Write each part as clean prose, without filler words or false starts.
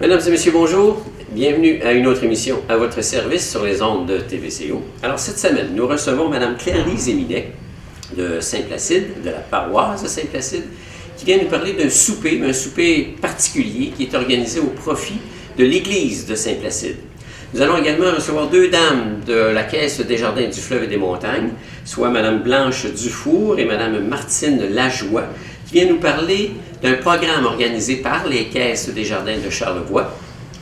Mesdames et messieurs, bonjour. Bienvenue à une autre émission à votre service sur les ondes de TVCO. Alors, cette semaine, nous recevons Mme Claire-Lise Éminet de Saint-Placide, de la paroisse de Saint-Placide, qui vient nous parler d'un souper particulier qui est organisé au profit de l'Église de Saint-Placide. Nous allons également recevoir deux dames de la Caisse des Jardins du Fleuve et des Montagnes, soit Mme Blanche Dufour et Mme Martine Lajoie, qui viennent nous parler d'un programme organisé par les Caisses des Jardins de Charlevoix,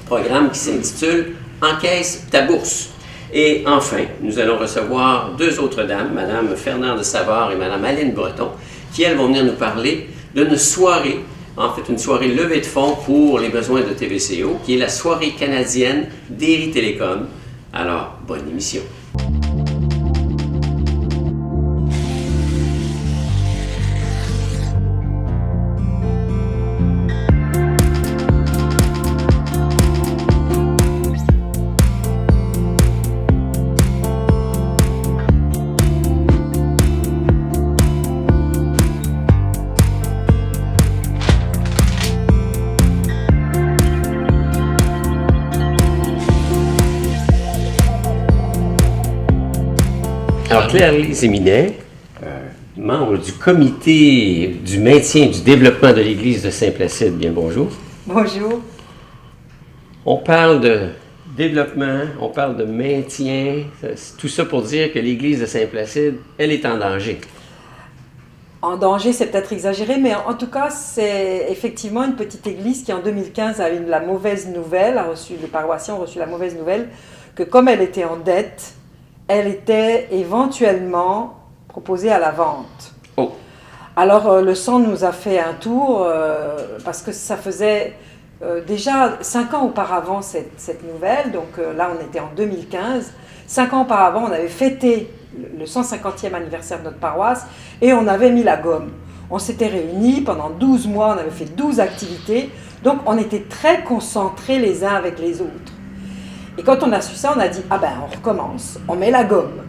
programme qui s'intitule « Encaisse ta bourse ». Et enfin, nous allons recevoir deux autres dames, Mme Fernande Savard et Mme Aline Breton, qui, elles, vont venir nous parler d'une soirée, en fait une soirée levée de fonds pour les besoins de TVCO, qui est la soirée canadienne d'Eri Télécom. Alors, bonne émission. Alors, Claire-Lise Éminet, membre du comité du maintien et du développement de l'Église de Saint-Placide, bien bonjour. Bonjour. On parle de développement, on parle de maintien, tout ça pour dire que l'Église de Saint-Placide, elle est en danger. En danger, c'est peut-être exagéré, mais en tout cas, c'est effectivement une petite église qui, en 2015, a eu la mauvaise nouvelle, les paroissiens ont reçu la mauvaise nouvelle, que comme elle était en dette, elle était éventuellement proposée à la vente. Oh. Alors, le centre nous a fait un tour, parce que ça faisait déjà 5 ans auparavant cette nouvelle, donc là on était en 2015. 5 ans auparavant, on avait fêté le 150e anniversaire de notre paroisse et on avait mis la gomme. On s'était réunis pendant 12 mois, on avait fait 12 activités, donc on était très concentrés les uns avec les autres. Et quand on a su ça, on a dit « Ah ben, on recommence, on met la gomme. »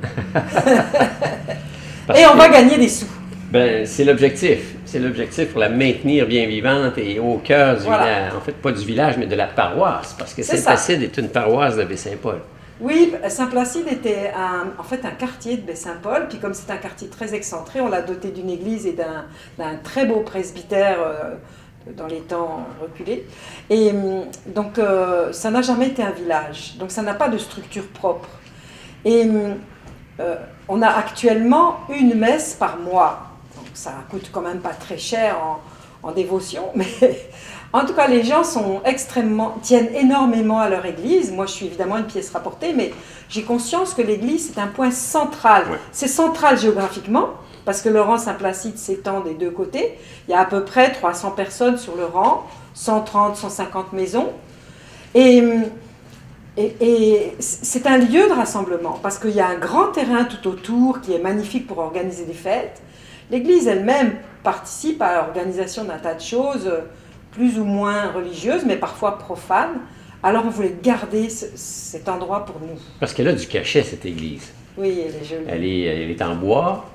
Et on va gagner des sous. Ben, c'est l'objectif. C'est l'objectif pour la maintenir bien vivante et au cœur du village. En fait, pas du village, mais de la paroisse, parce que Saint-Placide est une paroisse de Baie-Saint-Paul. Oui, Saint-Placide était en fait un quartier de Baie-Saint-Paul, puis comme c'est un quartier très excentré, on l'a doté d'une église et d'un très beau presbytère dans les temps reculés. Et donc, ça n'a jamais été un village, donc ça n'a pas de structure propre. Et on a actuellement une messe par mois, donc ça coûte quand même pas très cher en dévotion, mais en tout cas les gens tiennent énormément à leur église. Moi je suis évidemment une pièce rapportée, mais j'ai conscience que l'église c'est un point central. Ouais. C'est central géographiquement, parce que le rang Saint-Placide s'étend des deux côtés. Il y a à peu près 300 personnes sur le rang, 130, 150 maisons. Et c'est un lieu de rassemblement, parce qu'il y a un grand terrain tout autour qui est magnifique pour organiser des fêtes. L'église elle-même participe à l'organisation d'un tas de choses, plus ou moins religieuses, mais parfois profanes. Alors on voulait garder cet endroit pour nous. Parce qu'elle a du cachet, cette église. Oui, elle est jolie. Elle est en bois.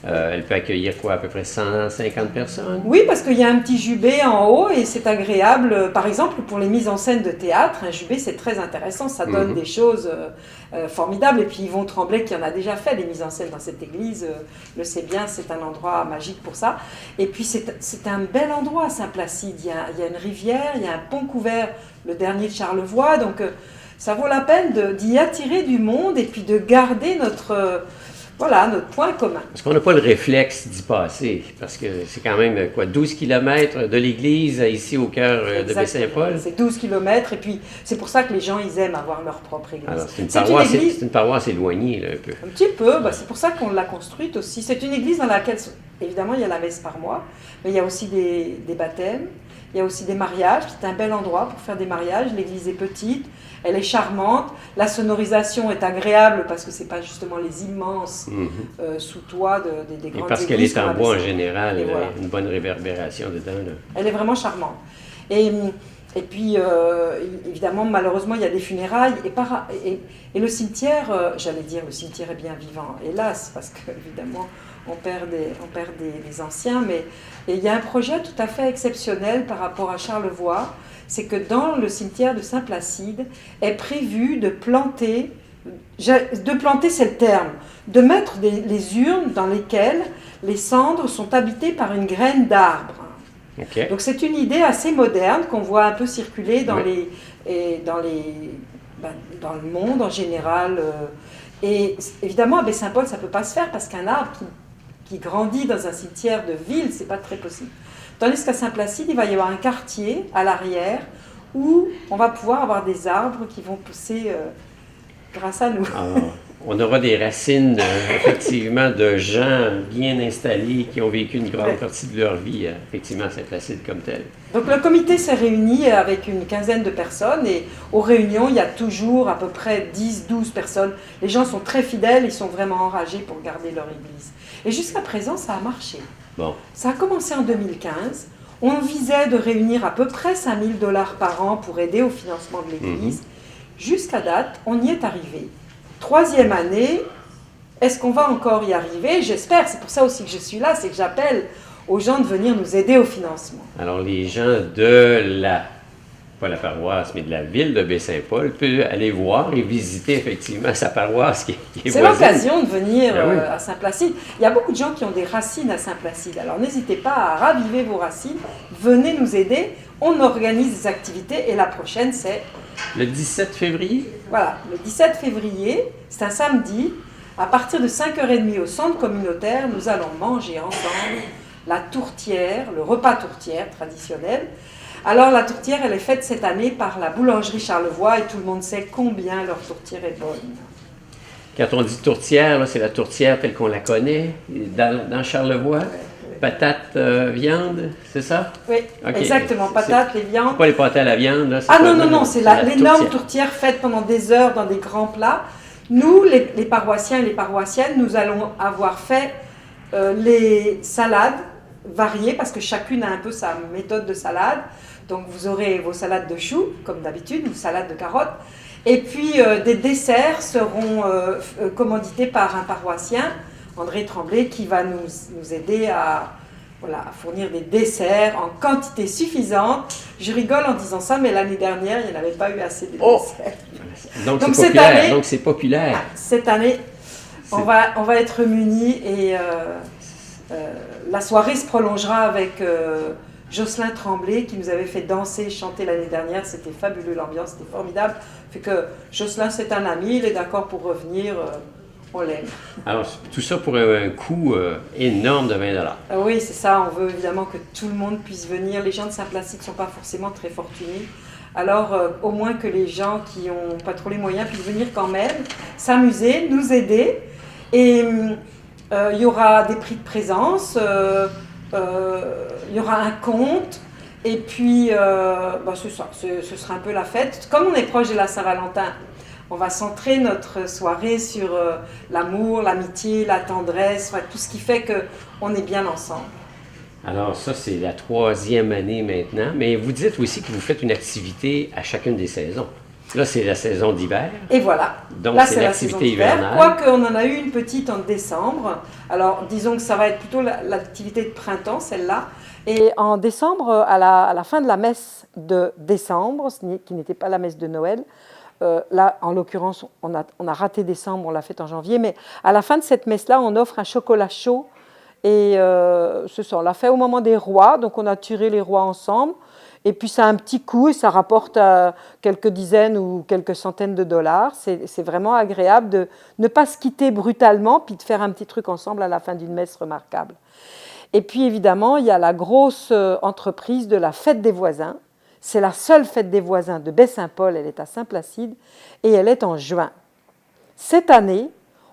Elle peut accueillir quoi, à peu près 150 personnes? Oui, parce qu'il y a un petit jubé en haut et c'est agréable. Par exemple, pour les mises en scène de théâtre, un jubé c'est très intéressant, ça donne des choses formidables. Et puis Yvon Tremblay, qui en a déjà fait des mises en scène dans cette église, le sait bien, c'est un endroit magique pour ça. Et puis c'est un bel endroit, Saint-Placide. Il y a une rivière, il y a un pont couvert, le dernier de Charlevoix. Donc ça vaut la peine d'y attirer du monde et puis de garder notre point commun. Parce qu'on n'a pas le réflexe d'y passer, parce que c'est quand même, 12 km de l'église ici au cœur de Baie-Saint-Paul? C'est 12 km, et puis c'est pour ça que les gens, ils aiment avoir leur propre église. Alors, c'est une paroisse éloignée, là, un peu. Un petit peu, c'est pour ça qu'on l'a construite aussi. C'est une église dans laquelle, évidemment, il y a la messe par mois, mais il y a aussi des baptêmes, il y a aussi des mariages. C'est un bel endroit pour faire des mariages. L'église est petite, elle est charmante, la sonorisation est agréable parce que c'est pas justement les immenses sous-toits des grandes églises. Et parce qu'elle est en bois en général, voilà. Une bonne réverbération dedans. Là. Elle est vraiment charmante. Et Et puis, évidemment, malheureusement, il y a des funérailles. Et le cimetière, j'allais dire, le cimetière est bien vivant, hélas, parce qu'évidemment, on perd des anciens. Mais et il y a un projet tout à fait exceptionnel par rapport à Charlevoix. C'est que dans le cimetière de Saint-Placide est prévu de planter, c'est le terme, de mettre les urnes dans lesquelles les cendres sont habitées par une graine d'arbre. Okay. Donc c'est une idée assez moderne qu'on voit un peu circuler dans, oui. dans le monde en général. Et évidemment à Baie-Saint-Paul ça ne peut pas se faire parce qu'un arbre qui grandit dans un cimetière de ville, c'est pas très possible. Tandis qu'à Saint-Placide, il va y avoir un quartier à l'arrière où on va pouvoir avoir des arbres qui vont pousser grâce à nous. Alors, on aura des racines, effectivement, de gens bien installés qui ont vécu une grande partie de leur vie, effectivement, à Saint-Placide comme tel. Donc le comité s'est réuni avec une quinzaine de personnes et aux réunions, il y a toujours à peu près 10-12 personnes. Les gens sont très fidèles, ils sont vraiment enragés pour garder leur église. Et jusqu'à présent, ça a marché. Bon. Ça a commencé en 2015. On visait de réunir à peu près 5 000 $ par an pour aider au financement de l'église. Jusqu'à date, on y est arrivé. 3e année, est-ce qu'on va encore y arriver? J'espère, c'est pour ça aussi que je suis là, c'est que j'appelle aux gens de venir nous aider au financement. Alors les gens de pas la paroisse, mais de la ville de Baie-Saint-Paul peuvent aller voir et visiter effectivement sa paroisse qui est C'est voisine. l'occasion de venir oui. À Saint-Placide. Il y a beaucoup de gens qui ont des racines à Saint-Placide, alors n'hésitez pas à raviver vos racines, venez nous aider, on organise des activités et la prochaine c'est... Le 17 février? Voilà, le 17 février, c'est un samedi, à partir de 5h30 au centre communautaire, nous allons manger ensemble la tourtière, le repas tourtière traditionnel. Alors la tourtière, elle est faite cette année par la boulangerie Charlevoix et tout le monde sait combien leur tourtière est bonne. Quand on dit tourtière, là, c'est la tourtière telle qu'on la connaît, dans Charlevoix. Patates, viande, c'est ça? Oui, okay. Exactement, patates, les viandes. Pas les pâtés à la viande, là? Ah non, c'est l'énorme tourtière faite pendant des heures dans des grands plats. Nous, les paroissiens et les paroissiennes, nous allons avoir fait les salades variées, parce que chacune a un peu sa méthode de salade. Donc vous aurez vos salades de choux, comme d'habitude, ou salades de carottes. Et puis des desserts seront commandités par un paroissien, André Tremblay, qui va nous aider à fournir des desserts en quantité suffisante. Je rigole en disant ça, mais l'année dernière, il n'y en avait pas eu assez de desserts. Donc c'est populaire. Année, donc c'est populaire. Cette année, on va être munis et la soirée se prolongera avec Jocelyn Tremblay qui nous avait fait danser et chanter l'année dernière. C'était fabuleux, l'ambiance était formidable. Fait que Jocelyn, c'est un ami, il est d'accord pour revenir. On l'aime. Alors, tout ça pour un coût énorme de 20 $. Oui, c'est ça. On veut évidemment que tout le monde puisse venir. Les gens de Saint-Placide ne sont pas forcément très fortunés. Alors, au moins que les gens qui n'ont pas trop les moyens puissent venir quand même, s'amuser, nous aider. Et il y aura des prix de présence, il y aura un compte. Et puis, c'est ça. Ce sera un peu la fête. Comme on est proche de la Saint-Valentin, on va centrer notre soirée sur l'amour, l'amitié, la tendresse, tout ce qui fait qu'on est bien ensemble. Alors ça, c'est la 3e année maintenant, mais vous dites aussi que vous faites une activité à chacune des saisons. Là, c'est la saison d'hiver. Et voilà. Donc, là, c'est l'activité hivernale. Quoique on en a eu une petite en décembre. Alors, disons que ça va être plutôt l'activité de printemps, celle-là. Et en décembre, à la fin de la messe de décembre, qui n'était pas la messe de Noël, là, en l'occurrence, on a raté décembre, on l'a fait en janvier, mais à la fin de cette messe-là, on offre un chocolat chaud. Et c'est ça, on l'a fait au moment des rois, donc on a tiré les rois ensemble. Et puis ça a un petit coût et ça rapporte quelques dizaines ou quelques centaines de $. C'est vraiment agréable de ne pas se quitter brutalement, puis de faire un petit truc ensemble à la fin d'une messe remarquable. Et puis évidemment, il y a la grosse entreprise de la fête des voisins. C'est la seule fête des voisins de Baie-Saint-Paul, elle est à Saint-Placide et elle est en juin. Cette année,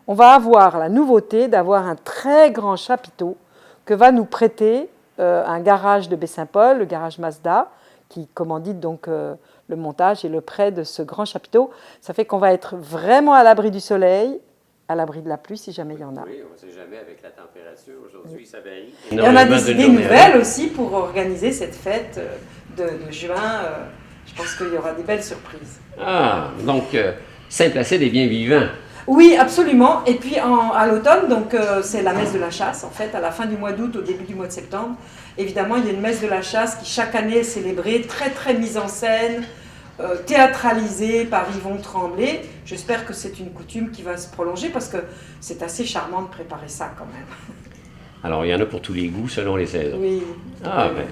on va avoir la nouveauté d'avoir un très grand chapiteau que va nous prêter un garage de Baie-Saint-Paul, le garage Mazda, qui commandite donc le montage et le prêt de ce grand chapiteau. Ça fait qu'on va être vraiment à l'abri du soleil, à l'abri de la pluie si jamais il y en a. Oui, on ne sait jamais avec la température. Aujourd'hui, ça varie. Et on a des idées nouvelles aussi pour organiser cette fête de juin Je pense qu'il y aura des belles surprises. Ah, donc Saint-Placide est bien vivant. Oui, absolument. Et puis à l'automne, donc c'est la messe de la chasse, en fait, à la fin du mois d'août, au début du mois de septembre. Évidemment, il y a une messe de la chasse qui chaque année est célébrée, très très mise en scène, théâtralisée par Yvon Tremblay. J'espère que c'est une coutume qui va se prolonger parce que c'est assez charmant de préparer ça quand même. Alors, il y en a pour tous les goûts selon les saisons. Oui. Ah, ben.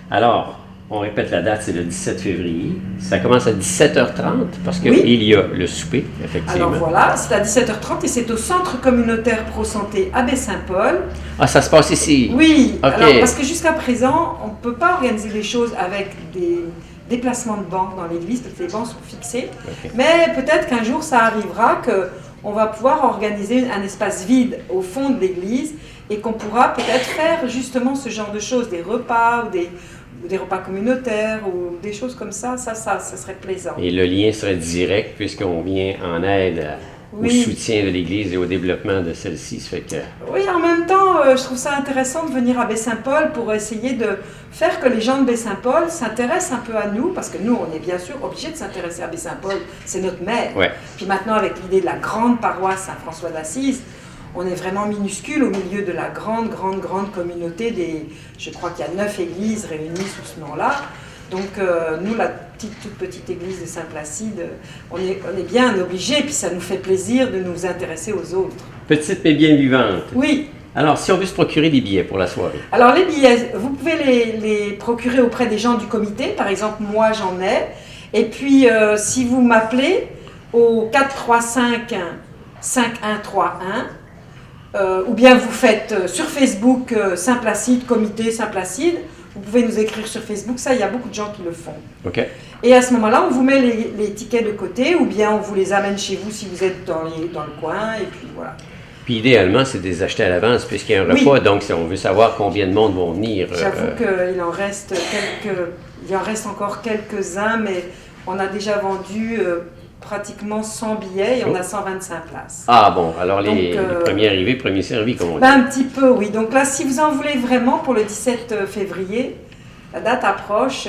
Alors, on répète la date, c'est le 17 février. Ça commence à 17h30 parce qu'il y a le souper, effectivement. Alors voilà, c'est à 17h30 et c'est au Centre communautaire Pro-Santé à Baie-Saint-Paul. Ah, ça se passe ici? Oui, OK. alors, parce que jusqu'à présent, on ne peut pas organiser les choses avec des déplacements de bancs dans l'église parce que les bancs sont fixés. OK. Mais peut-être qu'un jour, ça arrivera qu'on va pouvoir organiser un espace vide au fond de l'église et qu'on pourra peut-être faire justement ce genre de choses, des repas ou des repas communautaires ou des choses comme ça, ça serait plaisant. Et le lien serait direct puisqu'on vient en aide au soutien de l'Église et au développement de celle-ci. Ça fait que... Oui, en même temps, je trouve ça intéressant de venir à Baie-Saint-Paul pour essayer de faire que les gens de Baie-Saint-Paul s'intéressent un peu à nous, parce que nous, on est bien sûr obligés de s'intéresser à Baie-Saint-Paul, c'est notre mère. Ouais. Puis maintenant, avec l'idée de la grande paroisse Saint-François d'Assise, on est vraiment minuscule au milieu de la grande communauté je crois qu'il y a 9 églises réunies sous ce nom-là. Donc nous, la toute petite église de Saint-Placide, on est bien obligés, puis ça nous fait plaisir de nous intéresser aux autres. Petite mais bien vivante. Oui. Alors, si on veut se procurer des billets pour la soirée. Alors les billets, vous pouvez les procurer auprès des gens du comité. Par exemple, moi j'en ai. Et puis si vous m'appelez au 435 5131, ou bien vous faites sur Facebook Saint-Placide, comité Saint-Placide, vous pouvez nous écrire sur Facebook, ça il y a beaucoup de gens qui le font. OK. Et à ce moment-là, on vous met les tickets de côté, ou bien on vous les amène chez vous si vous êtes dans le coin, et puis voilà. Puis idéalement, c'est de les acheter à l'avance puisqu'il y a un repas, donc on veut savoir combien de monde vont venir. J'avoue qu'il en reste encore quelques-uns, mais on a déjà vendu pratiquement 100 billets et on a 125 places. Ah bon, alors les premiers arrivés, premiers servis, comme on dit. Un petit peu, oui. Donc là, si vous en voulez vraiment pour le 17 février, la date approche,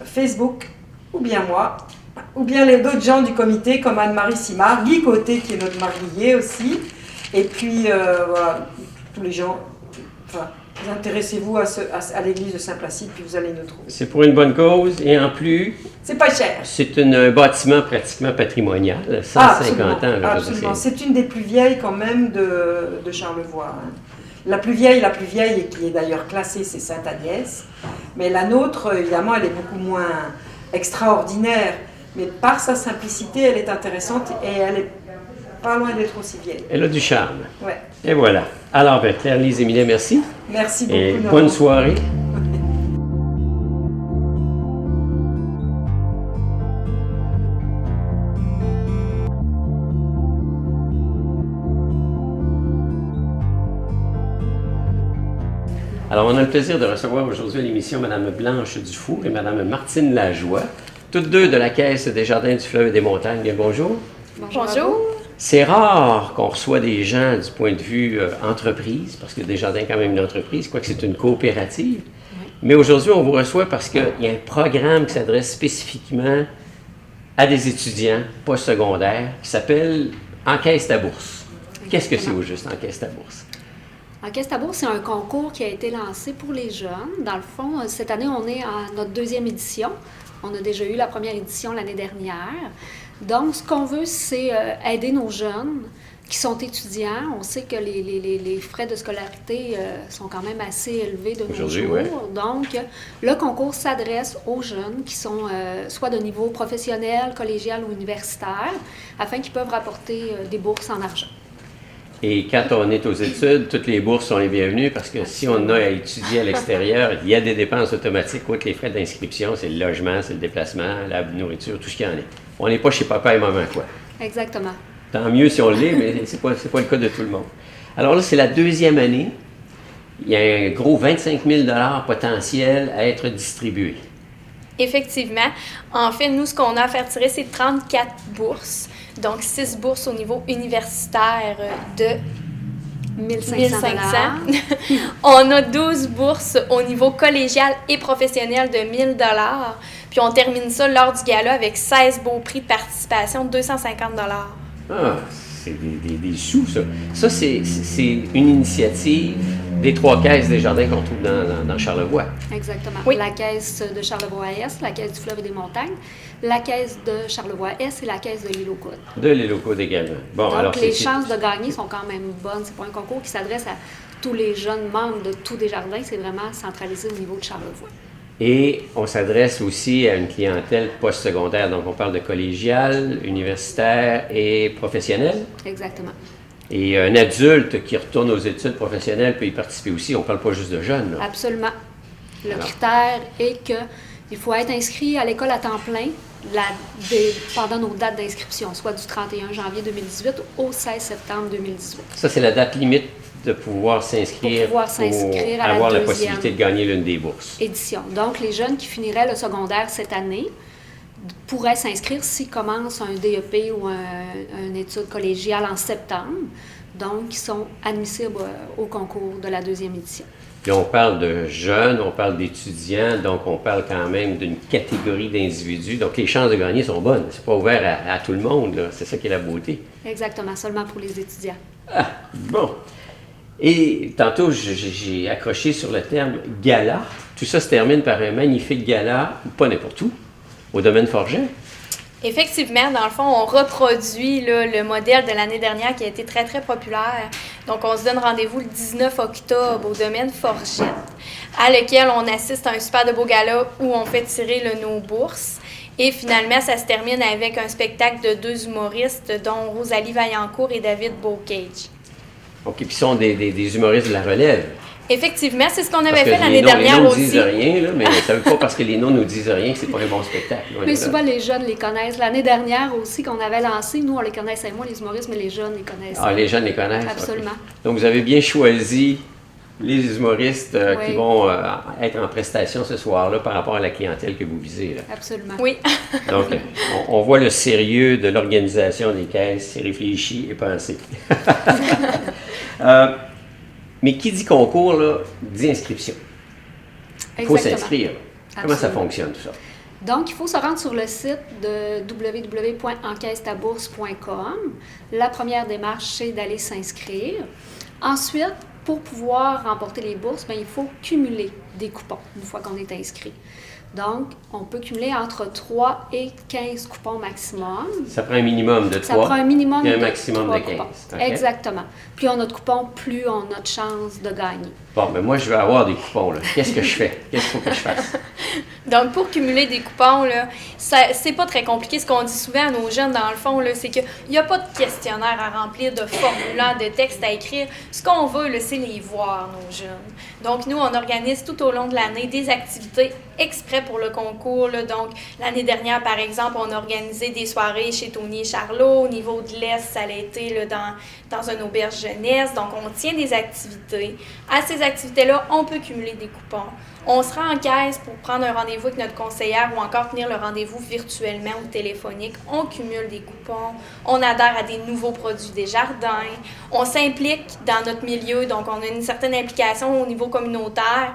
Facebook, ou bien moi, ou bien les d'autres gens du comité comme Anne-Marie Simard, Guy Côté qui est notre marguillier aussi, et puis voilà, tous les gens, enfin, vous intéressez-vous à l'église de Saint-Placide, puis vous allez nous trouver. C'est pour une bonne cause, et en plus... C'est pas cher. C'est un bâtiment pratiquement patrimonial, 150 ans. Absolument, c'est une des plus vieilles quand même de Charlevoix. Hein. La plus vieille, et qui est d'ailleurs classée, c'est Sainte-Agnès. Mais la nôtre, évidemment, elle est beaucoup moins extraordinaire. Mais par sa simplicité, elle est intéressante et elle est pas loin d'être aussi vieille. Elle a du charme. Ouais. Et voilà. Alors, Claire-Lise Émilet, merci. Merci beaucoup. Et bonne soirée. Alors, on a le plaisir de recevoir aujourd'hui à l'émission Mme Blanche Dufour et Mme Martine Lajoie, toutes deux de la Caisse des Jardins du Fleuve et des Montagnes. Bien, bonjour. Bonjour. C'est rare qu'on reçoit des gens du point de vue entreprise, parce que Desjardins est quand même une entreprise, quoique c'est une coopérative. Oui. Mais aujourd'hui, on vous reçoit parce qu'il y a un programme qui s'adresse spécifiquement à des étudiants postsecondaires qui s'appelle Encaisse ta bourse. Qu'est-ce que c'est au juste, Encaisse ta bourse? Encaisse ta bourse, c'est un concours qui a été lancé pour les jeunes. Dans le fond, cette année, on est à notre 2e édition. On a déjà eu la première édition l'année dernière. Donc, ce qu'on veut, c'est aider nos jeunes qui sont étudiants. On sait que les frais de scolarité sont quand même assez élevés de nos jours. Ouais. Donc, le concours s'adresse aux jeunes qui sont soit de niveau professionnel, collégial ou universitaire, afin qu'ils peuvent rapporter des bourses en argent. Et quand on est aux études, toutes les bourses sont les bienvenues parce que si on a à étudier à l'extérieur, il y a des dépenses automatiques, outre les frais d'inscription, c'est le logement, c'est le déplacement, la nourriture, tout ce qu'il y en est. On n'est pas chez papa et maman, quoi. Exactement. Tant mieux si on l'est, mais c'est pas le cas de tout le monde. Alors là, c'est la 2e année. Il y a un gros 25 000 $ potentiel à être distribué. Effectivement. En fait, nous, ce qu'on a à faire tirer, c'est 34 bourses. Donc, 6 bourses au niveau universitaire de 1500. On a 12 bourses au niveau collégial et professionnel de 1000 $. Puis on termine ça lors du gala avec 16 beaux prix de participation de 250 $. Ah, c'est des sous, ça. Ça, c'est une initiative des 3 caisses des jardins qu'on trouve dans Charlevoix. Exactement. Oui. La caisse de Charlevoix-Est, la caisse du Fleuve et des Montagnes, la caisse de Charlevoix-Est et la caisse de l'île aux Coudes. De les locaux également. Bon, Donc, alors les chances de gagner sont quand même bonnes. C'est pas un concours qui s'adresse à tous les jeunes membres de tous des jardins. C'est vraiment centralisé au niveau de Charlevoix. Et on s'adresse aussi à une clientèle postsecondaire. Donc, on parle de collégial, universitaire et professionnel. Exactement. Et un adulte qui retourne aux études professionnelles peut y participer aussi. On ne parle pas juste de jeunes, là. Absolument. Le Alors. critère est qu'il faut être inscrit à l'école à temps plein pendant nos dates d'inscription, soit du 31 janvier 2018 au 16 septembre 2018. Ça, c'est la date limite de pouvoir s'inscrire Pour pouvoir s'inscrire à la avoir la deuxième possibilité de gagner l'une des bourses. Édition. Donc, les jeunes qui finiraient le secondaire cette année pourraient s'inscrire s'ils commencent un DEP ou une étude collégiale en septembre. Donc, ils sont admissibles au concours de la deuxième édition. Puis on parle de jeunes, on parle d'étudiants, donc on parle quand même d'une catégorie d'individus. Donc les chances de gagner sont bonnes. C'est pas ouvert à tout le monde, là. C'est ça qui est la beauté. Exactement, seulement pour les étudiants. Ah, bon. Et tantôt, j'ai accroché sur le terme gala. Tout ça se termine par un magnifique gala, pas n'importe où, au domaine Forget. Effectivement, dans le fond, on reproduit là, le modèle de l'année dernière qui a été très, très populaire. Donc, on se donne rendez-vous le 19 octobre au domaine Forget, à lequel on assiste à un super de beau gala où on fait tirer nos bourses. Et finalement, ça se termine avec un spectacle de 2 humoristes, dont Rosalie Vaillancourt et David Bocage. OK, puis sont des humoristes de la relève. Effectivement, c'est ce qu'on Parce avait que fait l'année les dernière noms ne aussi. disent rien, là, mais ça ne veut pas parce que les noms nous disent rien que c'est pas un bon spectacle. Mais souvent, les jeunes les connaissent. L'année dernière aussi, qu'on avait lancé, nous, on les connaissait moins, les humoristes, mais les jeunes les connaissent. Ah, les jeunes les connaissent? Absolument. OK. Donc, vous avez bien choisi les humoristes Oui. qui vont être en prestation ce soir-là par rapport à la clientèle que vous visez, là. Absolument. Oui. Donc, on voit le sérieux de l'organisation des caisses, c'est réfléchi et pensé. Mais qui dit concours, là, dit inscription. Il faut Exactement. s'inscrire. Comment ça Absolument. fonctionne, tout ça? Donc, il faut se rendre sur le site de www.encaissetabourse.com. La première démarche, c'est d'aller s'inscrire. Ensuite, pour pouvoir remporter les bourses, bien, il faut cumuler des coupons une fois qu'on est inscrit. Donc, on peut cumuler entre 3 et 15 coupons maximum. Ça prend un minimum de 3. Ça prend un minimum et un de maximum 3 de 15. coupons. OK? Exactement. Plus on a de coupons, plus on a de chances de gagner. Bon, mais moi, je veux avoir des coupons, là. Qu'est-ce que je fais? Qu'est-ce qu'il faut que je fasse? Donc, pour cumuler des coupons, là, c'est pas très compliqué. Ce qu'on dit souvent à nos jeunes, dans le fond, là, c'est qu'il n'y a pas de questionnaire à remplir, de formulaire, de texte à écrire. Ce qu'on veut, là, c'est les voir, nos jeunes. Donc, nous, on organise tout au long de l'année des activités exprès pour le concours, là. Donc, l'année dernière, par exemple, on a organisé des soirées chez Tony et Charlot. Au niveau de l'Est, ça a été là, dans une auberge jeunesse. Donc, on tient des activités. À ces activités-là, on peut cumuler des coupons. On se rend en caisse pour prendre un rendez-vous avec notre conseillère ou encore tenir le rendez-vous virtuellement ou téléphonique. On cumule des coupons, on adhère à des nouveaux produits des jardins, on s'implique dans notre milieu, donc on a une certaine implication au niveau communautaire.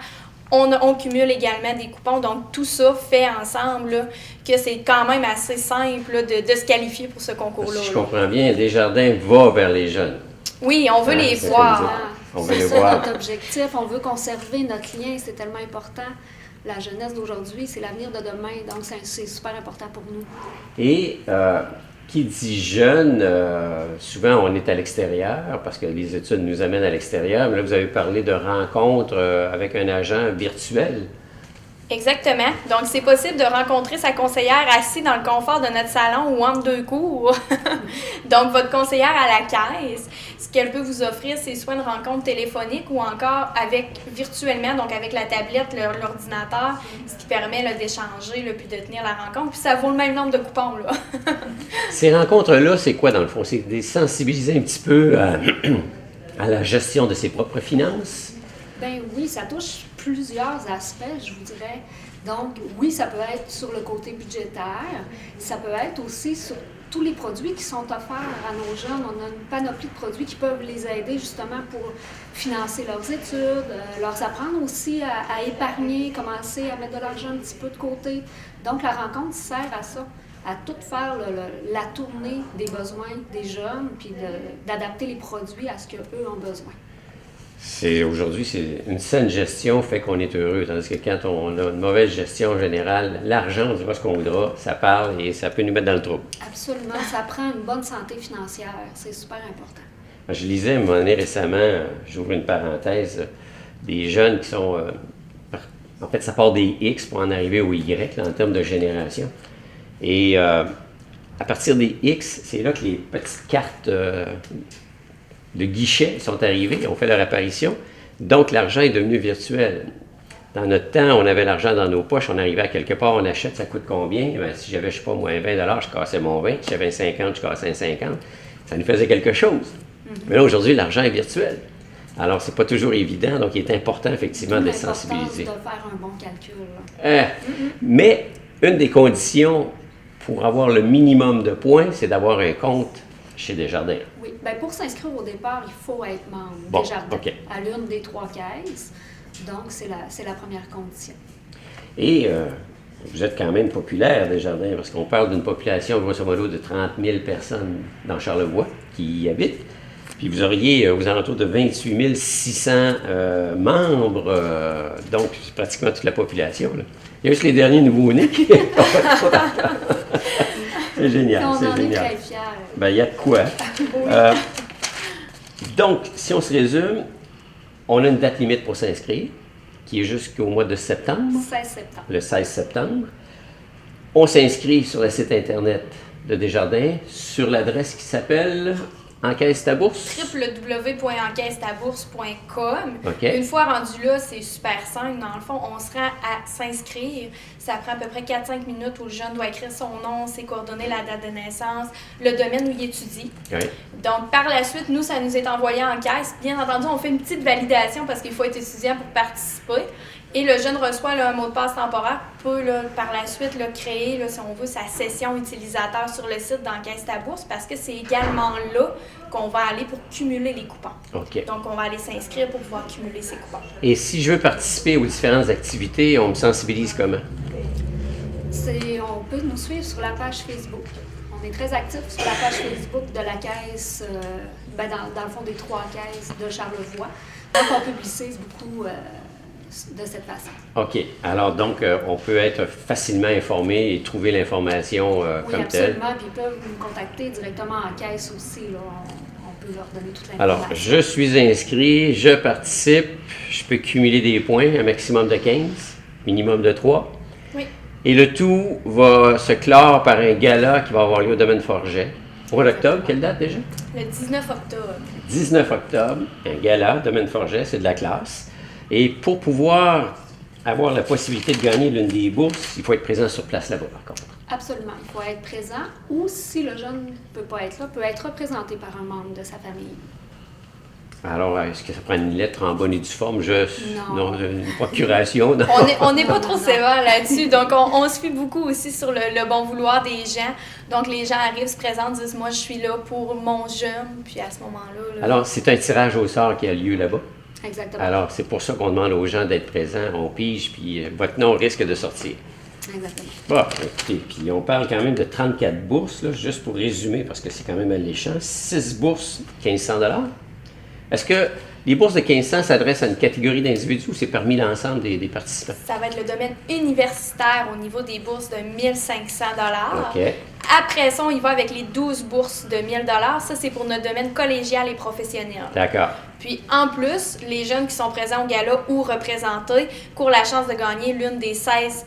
On cumule également des coupons, donc tout ça fait ensemble là, que c'est quand même assez simple là, de se qualifier pour ce concours-là. Si je là. comprends bien, Desjardins va vers les jeunes. Oui, on veut Ah, les c'est voir. ça. On veut C'est les ça voir. notre objectif. On veut conserver notre lien. C'est tellement important. La jeunesse d'aujourd'hui, c'est l'avenir de demain. Donc, c'est super important pour nous. Et qui dit jeune, souvent on est à l'extérieur parce que les études nous amènent à l'extérieur. Mais là, vous avez parlé de rencontres avec un agent virtuel. Exactement. Donc, c'est possible de rencontrer sa conseillère assis dans le confort de notre salon ou entre 2 cours. Donc, votre conseillère à la caisse, ce qu'elle peut vous offrir, c'est soit une rencontre téléphonique ou encore virtuellement, donc avec la tablette, l'ordinateur, ce qui permet là, d'échanger là, puis de tenir la rencontre. Puis ça vaut le même nombre de coupons, là. Ces rencontres-là, c'est quoi dans le fond? C'est de sensibiliser un petit peu à la gestion de ses propres finances? Ben oui, ça touche plusieurs aspects, je vous dirais. Donc, oui, ça peut être sur le côté budgétaire. Ça peut être aussi sur tous les produits qui sont offerts à nos jeunes. On a une panoplie de produits qui peuvent les aider justement pour financer leurs études, leur apprendre aussi à épargner, commencer à mettre de l'argent un petit peu de côté. Donc la rencontre sert à ça, à tout faire la tournée des besoins des jeunes, puis d'adapter les produits à ce qu'eux ont besoin. Aujourd'hui, c'est une saine gestion fait qu'on est heureux, tandis que quand on a une mauvaise gestion en général, l'argent, on dira ce qu'on voudra, ça parle et ça peut nous mettre dans le trouble. Absolument, ça prend une bonne santé financière, c'est super important. Je lisais à un moment donné récemment, j'ouvre une parenthèse, des jeunes qui sont, en fait, ça part des X pour en arriver au Y là, en termes de génération. Et à partir des X, c'est là que les petites cartes de guichet sont arrivées, ont fait leur apparition. Donc, l'argent est devenu virtuel. Dans notre temps, on avait l'argent dans nos poches, on arrivait à quelque part, on achète, ça coûte combien? Bien, si j'avais, je sais pas, moi, 20 je cassais mon 20. Si j'avais 50, je cassais 50. Ça nous faisait quelque chose. Mais là, aujourd'hui, l'argent est virtuel. Alors, c'est pas toujours évident, donc il est important, effectivement, de sensibiliser. De faire un bon calcul. Mais une des conditions pour avoir le minimum de points, c'est d'avoir un compte chez Desjardins. Oui, bien, pour s'inscrire au départ, il faut être membre Desjardins à l'une des 3 caisses. Donc, c'est la première condition. Et vous êtes quand même populaire, Desjardins, parce qu'on parle d'une population, grosso modo, de 30 000 personnes dans Charlevoix qui y habitent. Puis vous auriez aux alentours de 28 600 membres, donc c'est pratiquement toute la population. Là. Il y a juste les derniers nouveaux-nés qui C'est génial, on c'est en génial. est très fiers. Ben, il y a de quoi. Donc, si on se résume, on a une date limite pour s'inscrire, qui est jusqu'au mois de septembre. 16 septembre. Le 16 septembre. On s'inscrit sur le site Internet de Desjardins, sur l'adresse qui s'appelle Encaisse ta bourse. www.encaissetabourse.com. Okay. Une fois rendu là, c'est super simple. Dans le fond, on se rend à s'inscrire. Ça prend à peu près 4-5 minutes où le jeune doit écrire son nom, ses coordonnées, la date de naissance, le domaine où il étudie. Oui. Donc, par la suite, nous, ça nous est envoyé en caisse. Bien entendu, on fait une petite validation parce qu'il faut être étudiant pour participer. Et le jeune reçoit là, un mot de passe temporaire, peut là, par la suite là, créer, là, si on veut, sa session utilisateur sur le site d'Encaisse ta bourse parce que c'est également là qu'on va aller pour cumuler les coupons. OK. Donc, on va aller s'inscrire pour pouvoir cumuler ces coupons. Et si je veux participer aux différentes activités, on me sensibilise comment? On peut nous suivre sur la page Facebook. On est très actifs sur la page Facebook de la caisse, dans le fond des 3 caisses de Charlevoix. Donc, on publicise beaucoup de cette façon. OK. Alors, donc, on peut être facilement informé et trouver l'information comme telle. Oui, absolument. Puis ils peuvent nous contacter directement en caisse aussi. Là. On peut leur donner toute l'information. Alors, je suis inscrit, je participe, je peux cumuler des points, un maximum de 15, minimum de 3. Oui. Et le tout va se clore par un gala qui va avoir lieu au domaine Forget. Au mois d'octobre, quelle date déjà? Le 19 octobre. 19 octobre, un gala, domaine Forget, c'est de la classe. Et pour pouvoir avoir la possibilité de gagner l'une des bourses, il faut être présent sur place là-bas, par contre. Absolument. Il faut être présent ou, si le jeune ne peut pas être là, peut être représenté par un membre de sa famille. Alors, est-ce que ça prend une lettre en bonne et due forme? Non. Une procuration? Non. On n'est pas trop sévère là-dessus. Donc, on se fie beaucoup aussi sur le bon vouloir des gens. Donc, les gens arrivent, se présentent, disent « Moi, je suis là pour mon jeune. » Puis à ce moment-là... Là, Alors, c'est un tirage au sort qui a lieu là-bas. Exactement. Alors, c'est pour ça qu'on demande aux gens d'être présents. On pige, puis votre nom risque de sortir. Exactement. Bon, écoutez, puis on parle quand même de 34 bourses, là, juste pour résumer, parce que c'est quand même alléchant. 6 bourses, 1500 $. Est-ce que les bourses de 1500 s'adressent à une catégorie d'individus ou c'est parmi l'ensemble des participants? Ça va être le domaine universitaire au niveau des bourses de 1500 $. OK. Après ça, on y va avec les 12 bourses de 1000 $. Ça, c'est pour notre domaine collégial et professionnel. D'accord. Puis, en plus, les jeunes qui sont présents au gala ou représentés courent la chance de gagner l'une des 16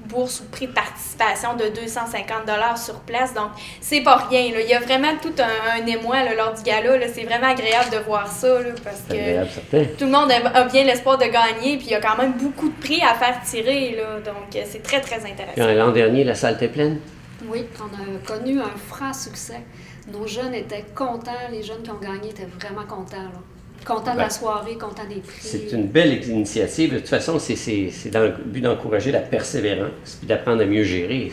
bourses ou prix de participation de 250 $ sur place. Donc, c'est pas rien. Là. Il y a vraiment tout un émoi là, lors du gala. Là. C'est vraiment agréable de voir ça là, parce que agréable, certain. tout le monde a bien l'espoir de gagner. Puis, il y a quand même beaucoup de prix à faire tirer. Là. Donc, c'est très, très intéressant. L'an dernier, la salle était pleine? Oui, on a connu un franc succès. Nos jeunes étaient contents. Les jeunes qui ont gagné étaient vraiment contents. Là. Content de Ben, la soirée, content des prix. C'est une belle initiative. De toute façon, c'est dans le but d'encourager la persévérance puis d'apprendre à mieux gérer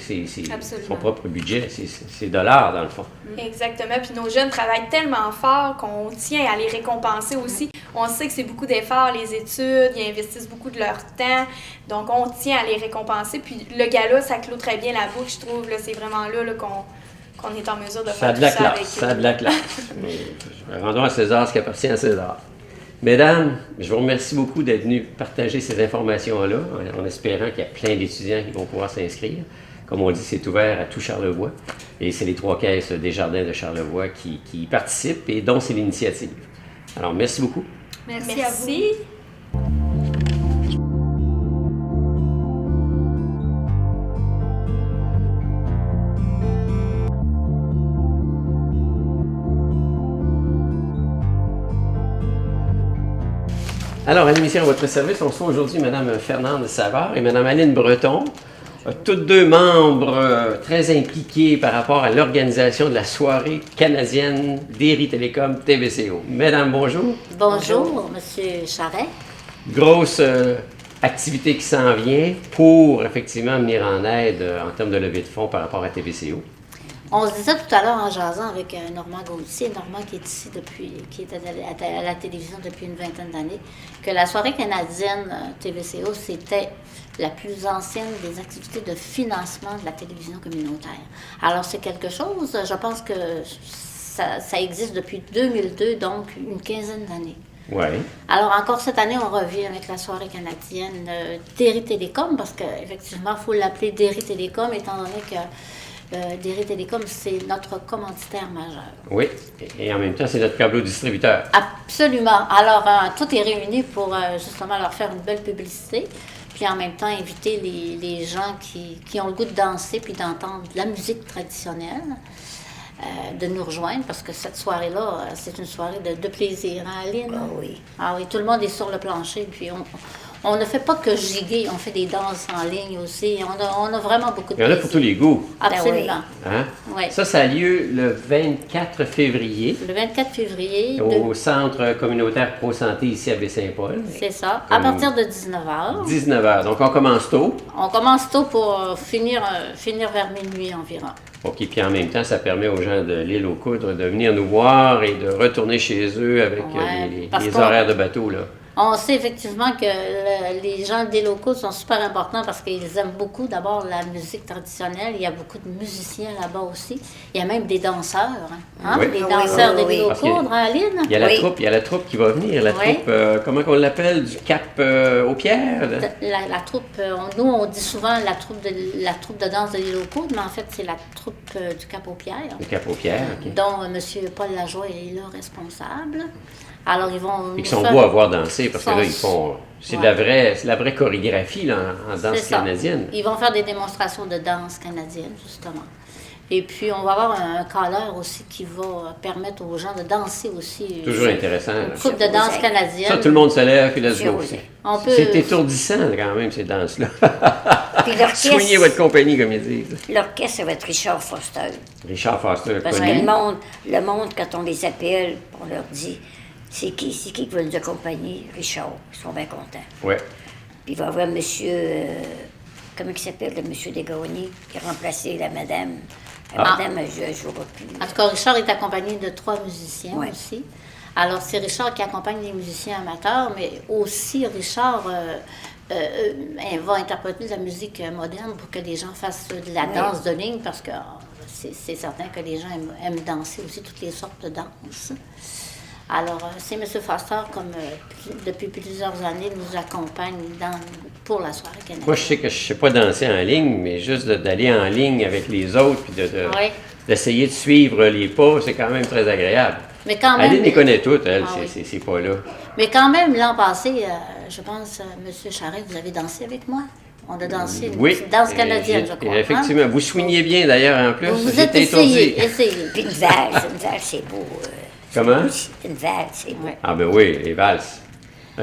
Absolument. son propre budget, ses dollars, dans le fond. Exactement. Puis nos jeunes travaillent tellement fort qu'on tient à les récompenser aussi. On sait que c'est beaucoup d'efforts, les études, ils investissent beaucoup de leur temps. Donc, on tient à les récompenser. Puis le gala, ça clôt très bien la boucle, je trouve. Là, c'est vraiment là, qu'on est en mesure de Ça a faire de la tout ça avec classe, ça a eux. de la classe. Rendons à César ce qui appartient à César. Mesdames, je vous remercie beaucoup d'être venues partager ces informations-là, en espérant qu'il y a plein d'étudiants qui vont pouvoir s'inscrire. Comme on dit, c'est ouvert à tout Charlevoix. Et c'est les 3 caisses des Jardins de Charlevoix qui y participent et dont c'est l'initiative. Alors, merci beaucoup. Merci à vous. Merci. Alors, à l'émission à votre service, on reçoit aujourd'hui Mme Fernande Savard et Mme Aline Breton, toutes deux membres très impliqués par rapport à l'organisation de la soirée canadienne d'Erie Télécom TVCO. Mesdames, bonjour. Bonjour, Monsieur Charret. Grosse activité qui s'en vient pour effectivement venir en aide en termes de levée de fonds par rapport à TVCO. On se disait tout à l'heure en jasant avec Normand Gauthier, Normand qui est ici qui est à la télévision depuis une vingtaine d'années, que la soirée canadienne TVCO, c'était la plus ancienne des activités de financement de la télévision communautaire. Alors c'est quelque chose, je pense que ça existe depuis 2002, donc une quinzaine d'années. Oui. Alors encore cette année, on revient avec la soirée canadienne d'Erie Télécom, parce qu'effectivement, il faut l'appeler d'Erie Télécom, étant donné que d'Erie Télécom, c'est notre commanditaire majeur. Oui, et en même temps, c'est notre câbleau distributeur. Absolument. Alors, tout est réuni pour justement leur faire une belle publicité, puis en même temps inviter les gens qui ont le goût de danser puis d'entendre de la musique traditionnelle, de nous rejoindre, parce que cette soirée-là, c'est une soirée de plaisir, hein, Aline? Ah oui. Ah oui, tout le monde est sur le plancher, puis on ne fait pas que giguer, on fait des danses en ligne aussi. On a vraiment beaucoup de Il y en a pour tous les goûts. Absolument. Hein? Oui. Ça a lieu le 24 février Le 24 février, au Centre communautaire Pro Santé ici à Baie-Saint-Paul. c'est ça, Comme à partir de 19h. 19h. Donc, on commence tôt. On commence tôt pour finir vers minuit environ. OK. Puis en même temps, ça permet aux gens de l'île aux Coudres de venir nous voir et de retourner chez eux avec Ouais, parce les qu'on- horaires de bateau, là. On sait effectivement que les gens des locaux sont super importants parce qu'ils aiment beaucoup d'abord la musique traditionnelle. Il y a beaucoup de musiciens là-bas aussi. Il y a même des danseurs. Hein? Oui. Les Oui, danseurs oui, de oui. l'île aux Parce que Coudres, hein, Aline? Il y a Oui. la troupe qui va venir, la Oui. troupe, comment on l'appelle, du Cap aux Pierres? là? La troupe, nous on dit souvent la troupe de danse de l'île aux Coudres, mais en fait c'est la troupe du Cap aux Pierres, Le Cap aux Pierres, OK. dont M. Paul Lajoie est là responsable. Alors ils vont. Puis nous qui sont faire- beaux à voir danser, parce que là, Sont- ils font... C'est Ouais. de la vraie chorégraphie, là, en danse C'est ça. canadienne. Ils vont faire des démonstrations de danse canadienne, justement. Et puis, on va avoir un caller aussi qui va permettre aux gens de danser aussi. Toujours intéressant. là. Une troupe de danse canadienne. Ça, tout le monde se lève, puis let's go. José. On peut- C'est étourdissant, quand même, ces danses-là. Puis l'orchestre, Soignez votre compagnie, comme ils disent. l'orchestre, ça va être Richard Foster. Richard Foster, Parce que connu. le monde, quand on les appelle, on leur dit c'est qui veut nous accompagner? Richard. Ils sont bien contents. Ouais. Puis il va y avoir monsieur, comment il s'appelle, le monsieur Desgagnés, qui a remplacé la madame. La Ah. madame, je ne vois plus. En tout cas, Richard est accompagné de 3 musiciens Ouais. aussi. Alors, c'est Richard qui accompagne les musiciens amateurs, mais aussi Richard va interpréter de la musique moderne pour que les gens fassent de la danse de ligne, parce que c'est certain que les gens aiment danser aussi toutes les sortes de danses. Alors, c'est M. Foster, comme depuis plusieurs années, nous accompagne pour la soirée canadienne. Moi, je sais que je ne sais pas danser en ligne, mais juste d'aller en ligne avec les autres, puis Oui. d'essayer de suivre les pas, c'est quand même très agréable. Mais quand même, Aline les connaît toutes, elle, Ah oui. ces pas-là. Mais quand même, l'an passé, je pense, M. Charest, vous avez dansé avec moi. On a dansé une Oui. petite danse canadienne, J'ai- je crois. Effectivement. Vous soignez bien, d'ailleurs, en plus. Vous vous êtes J'étais étourdi. essayé. Puis une valse, c'est beau. Comment? Une valse, c'est beau. Ouais. Ah ben oui, les valses. En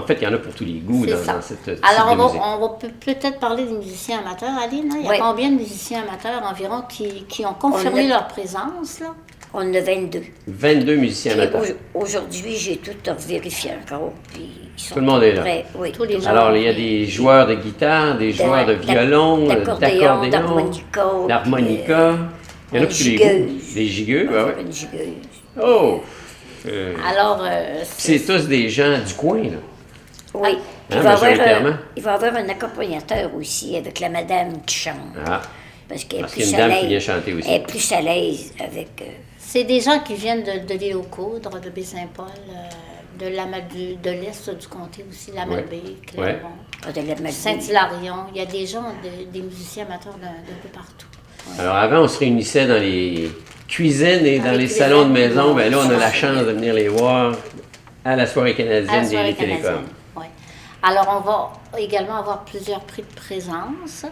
fait, il y en a pour tous les goûts C'est dans, ça. dans cette type Alors, de musique. on va peut-être parler des musiciens amateurs, Aline. Hein? Il y a Oui. combien de musiciens amateurs environ qui ont confirmé On a- leur présence? Là? On en a 22. 22 musiciens Puis amateurs. aujourd'hui, j'ai tout vérifié encore. Puis ils sont Tout le monde est là. prêts. Oui, Tous les gens. Alors, il y a des joueurs de guitare, des joueurs de violon, d'accordéon, d'harmonica. Il y en a tous les goûts. Des gigueux, ben ouais. Une gigueuse. Oh! Alors, C'est tous des gens du coin, là. Oui. Hein, Il va majoritairement. il va y avoir un accompagnateur aussi avec la madame qui chante. Ah, Parce qu'elle est parce plus qu'il y a une à dame qui l'aise. vient chanter aussi. Elle est plus à l'aise avec. c'est des gens qui viennent de l'île aux Coudres, de Baie-Saint-Paul, de l'est du comté aussi, la Malbaie, Clermont, de la Malbaie. Saint-Hilarion. Il y a des gens, des musiciens amateurs d'un peu partout. Alors, avant, on se réunissait dans les cuisines et dans Avec les les salons de amis. maison. Ben là, on a la Ouais. chance de venir les voir à la soirée À la canadienne soirée des Télécoms. canadienne, ouais. Alors, on va également avoir plusieurs prix de présence.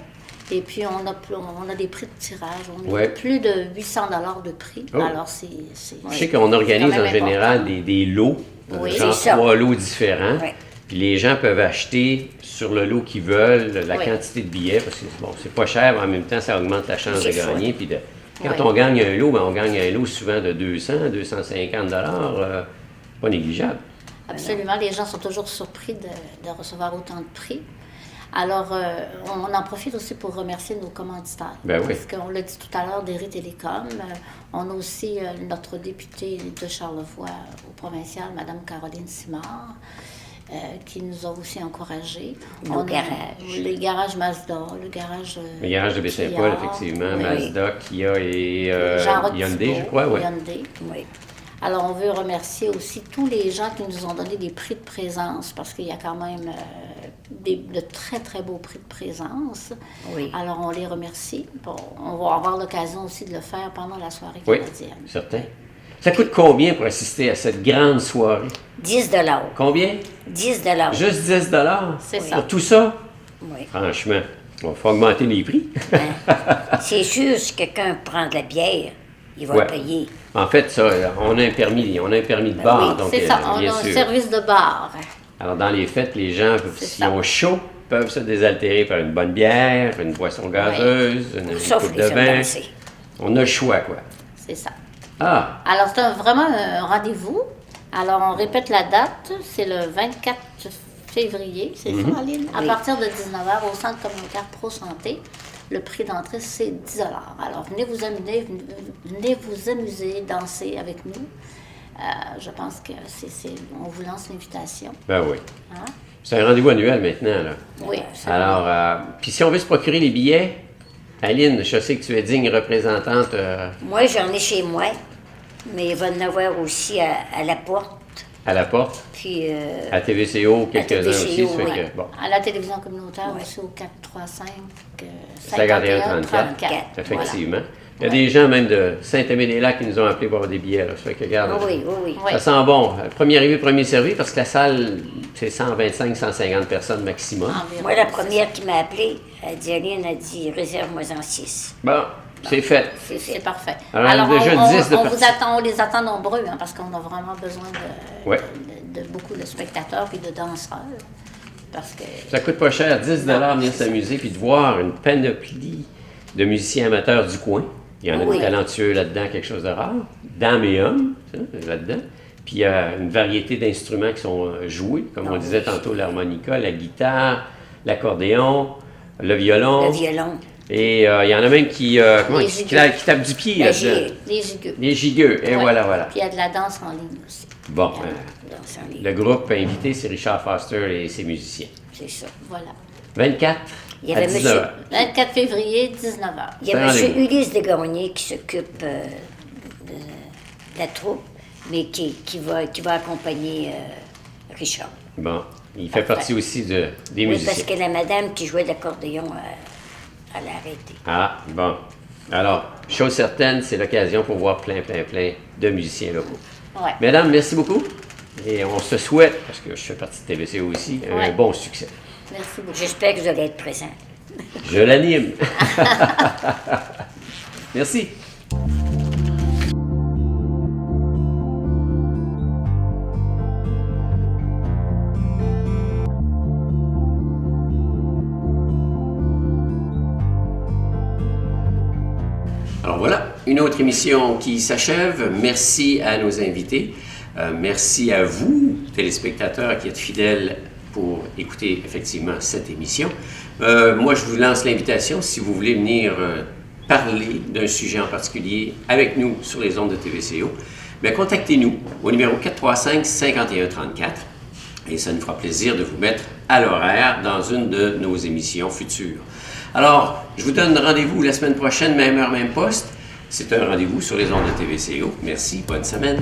Et puis, on a des prix de tirage. On a Ouais. plus de 800 $ de prix. Oh. Alors, c'est Je sais qu'on organise quand même en général important. des lots, Oui, genre c'est ça. 3 lots différents. Ouais. Puis les gens peuvent acheter sur le lot qu'ils veulent la Oui. quantité de billets, parce que bon, c'est pas cher, mais en même temps, ça augmente la chance de C'est fun. gagner. Puis quand Oui. on gagne un lot, ben, on gagne un lot souvent de 200, 250 $, pas négligeable. Absolument. Les gens sont toujours surpris de recevoir autant de prix. Alors, on en profite aussi pour remercier nos commanditaires. Ben oui. Parce qu'on l'a dit tout à l'heure, d'Eri Télécom. On a aussi notre députée de Charlevoix au provincial, Mme Caroline Simard, qui nous a aussi encouragés. Nos On a garages. Les garages Mazda, le garage... Le garage de Baie-Saint-Paul, Kia, effectivement, oui. Mazda, Kia et Jean-Roch Hyundai, Thibault, je crois, ouais. Hyundai. Oui. Alors, on veut remercier aussi tous les gens qui nous ont donné des prix de présence, parce qu'il y a quand même de très, très beaux prix de présence. Oui. Alors, on les remercie. Bon, on va avoir l'occasion aussi de le faire pendant la soirée Oui, canadienne. certain. Ça coûte combien pour assister à cette grande soirée? 10 Combien? 10 Juste 10 C'est ça. Pour tout ça? Oui. Franchement, on va augmenter les prix. C'est sûr, si quelqu'un prend de la bière, il va Ouais. payer. En fait, ça, on a un permis de bar. oui, donc, C'est ça, on bien a un sûr. service de bar. Alors, dans les fêtes, les gens, C'est s'ils ça. ont chaud, peuvent se désaltérer par une bonne bière, une boisson gazeuse, une Sauf coupe les de faire vin. danser. On a le choix, quoi. C'est ça. Ah, Alors, c'est vraiment un rendez-vous. Alors, on répète la date. C'est le 24 février, c'est ça, Aline? À Oui. partir de 19h au Centre communautaire Pro Santé. Le prix d'entrée, c'est 10 $. Alors, venez vous amuser, danser avec nous. Je pense que on vous lance l'invitation. ben oui. Hein? C'est un rendez-vous annuel maintenant, là. Oui. Alors, puis si on veut se procurer les billets, Aline, je sais que tu es digne représentante. Moi, j'en ai chez moi, mais il va en avoir aussi à la porte. À la porte, Puis, à TVCO, quelques-uns aussi. TVCO, ça fait oui. que, bon, À la télévision communautaire aussi au 435 51 34, effectivement. Il y a des gens même de Saint-Aimé-des-Lacs qui nous ont appelés pour avoir des billets. Là. Ça fait que, regarde, oui, oui, oui. Oui. ça sent bon. Premier arrivé, premier servi, parce que la salle, c'est 125-150 personnes maximum. Environ. Moi, la première qui m'a appelé, elle dit, Aline a dit, réserve-moi-en 6. Bon, c'est fait. C'est parfait. Alors, déjà 10 de parties. on les attend nombreux, hein, parce qu'on a vraiment besoin Ouais. de beaucoup de spectateurs et de danseurs. Parce que Ça coûte pas cher, 10 de venir s'amuser, puis de voir une panoplie de musiciens amateurs du coin. Il y en a Oui. des talentueux là-dedans, quelque chose de rare. Dames et hommes, ça, là-dedans. Puis il y a une variété d'instruments qui sont joués, comme on disait tantôt, l'harmonica, la guitare, l'accordéon, le violon. Le violon. Et il y en a même qui Les gigueux. tapent du pied La là-dedans. gigue. les gigueux. Les gigueux, et Ouais. voilà. Puis il y a de la danse en ligne aussi. Bon, Dans son lit. le groupe invité, c'est Richard Foster et ses musiciens. C'est ça. Voilà. 24 Il y à avait 19h. 24 février, 19h. Il y a C'est un M. rendez-vous. Ulysse Desgagnés qui s'occupe de la troupe, mais qui va accompagner Richard. Bon, il fait partie aussi des Oui, musiciens. parce que la madame qui jouait de l'accordéon, elle a arrêté. Ah, bon. Alors, chose certaine, c'est l'occasion pour voir plein de musiciens locaux. Ouais. Mesdames, merci beaucoup. Et on se souhaite, parce que je fais partie de TVC aussi, un Ouais. bon succès. Merci beaucoup. J'espère que vous allez être présent. Je l'anime. Merci. Alors voilà, une autre émission qui s'achève. Merci à nos invités. Merci à vous, téléspectateurs, qui êtes fidèles pour écouter effectivement cette émission. Moi, je vous lance l'invitation, si vous voulez venir parler d'un sujet en particulier avec nous sur les ondes de TVCO, bien, contactez-nous au numéro 435-5134 et ça nous fera plaisir de vous mettre à l'horaire dans une de nos émissions futures. Alors, je vous donne rendez-vous la semaine prochaine, même heure, même poste. C'est un rendez-vous sur les ondes de TVCO. Merci, bonne semaine.